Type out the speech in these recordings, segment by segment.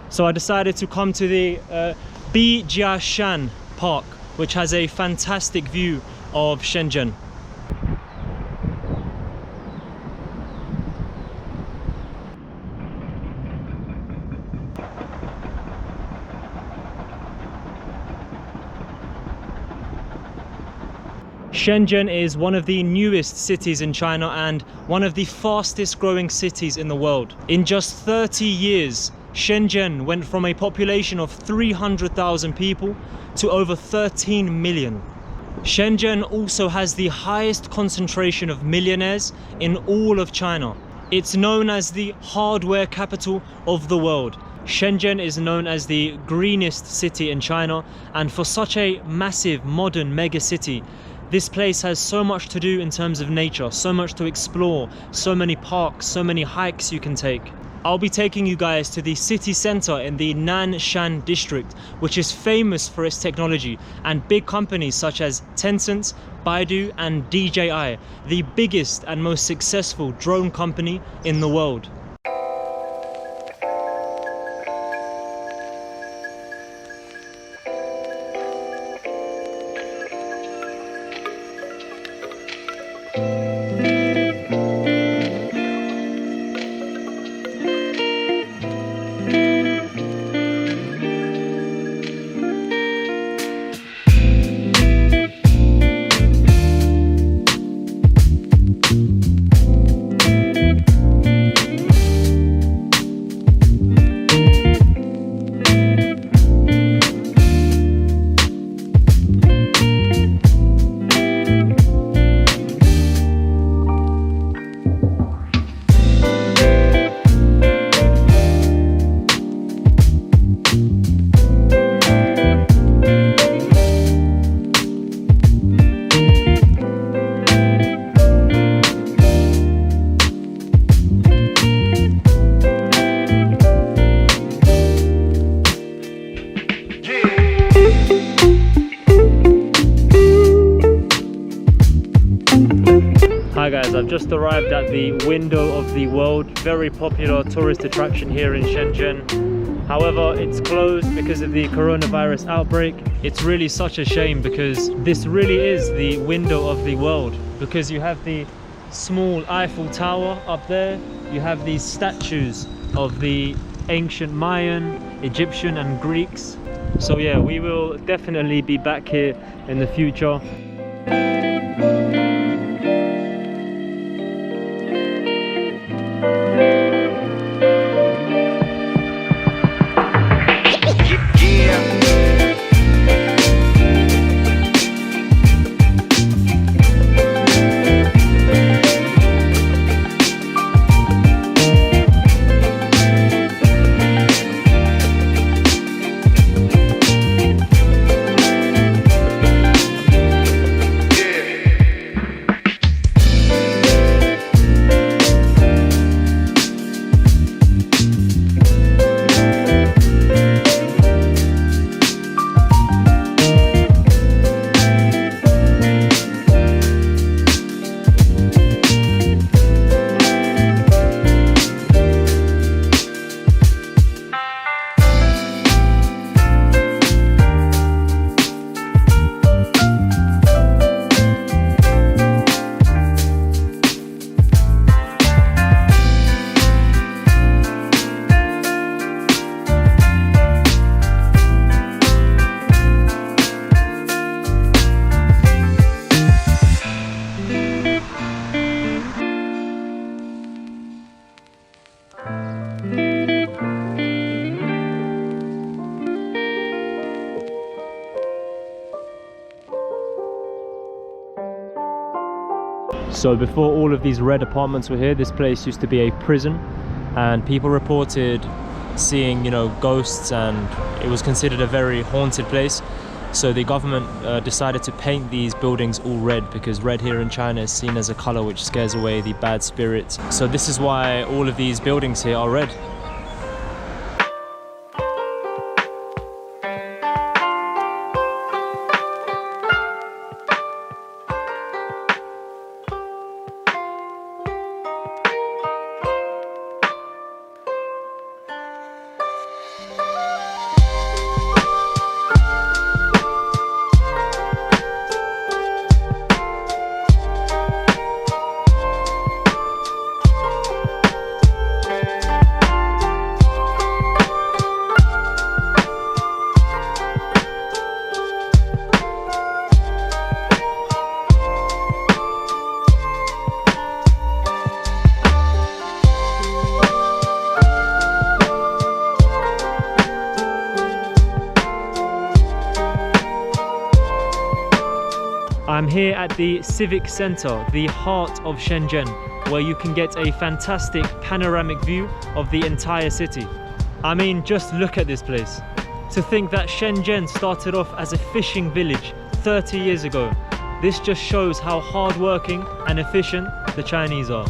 So I decided to come to the Bijiashan Park, which has a fantastic view of Shenzhen. Shenzhen is one of the newest cities in China and one of the fastest growing cities in the world. In just 30 years, Shenzhen went from a population of 300,000 people to over 13 million. Shenzhen also has the highest concentration of millionaires in all of China. It's known as the hardware capital of the world. Shenzhen is known as the greenest city in China, and for such a massive modern mega city, this place has so much to do in terms of nature, so much to explore, so many parks, so many hikes you can take. I'll be taking you guys to the city center in the Nanshan district, which is famous for its technology and big companies such as Tencent, Baidu and DJI, the biggest and most successful drone company in the world. Hi guys, I've just arrived at the Window of the World, very popular tourist attraction here in Shenzhen. However, it's closed because of the coronavirus outbreak. It's really such a shame because this really is the window of the world, because you have the small Eiffel Tower up there, you have these statues of the ancient Mayan, Egyptian and Greeks. So yeah, we will definitely be back here in the future. So before all of these red apartments were here, this place used to be a prison, and people reported seeing, you know, ghosts, and it was considered a very haunted place. So the government decided to paint these buildings all red, because red here in China is seen as a color which scares away the bad spirits. So this is why all of these buildings here are red. I'm here at the Civic Center, the heart of Shenzhen, where you can get a fantastic panoramic view of the entire city. I mean, just look at this place. To think that Shenzhen started off as a fishing village 30 years ago. This just shows how hardworking and efficient the Chinese are.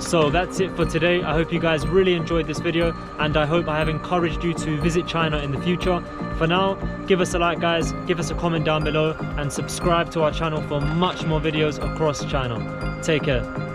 So that's it for today. I hope you guys really enjoyed this video, and I hope I have encouraged you to visit China in the future. For now, give us a like guys, give us a comment down below, and subscribe to our channel for much more videos across China. Take care.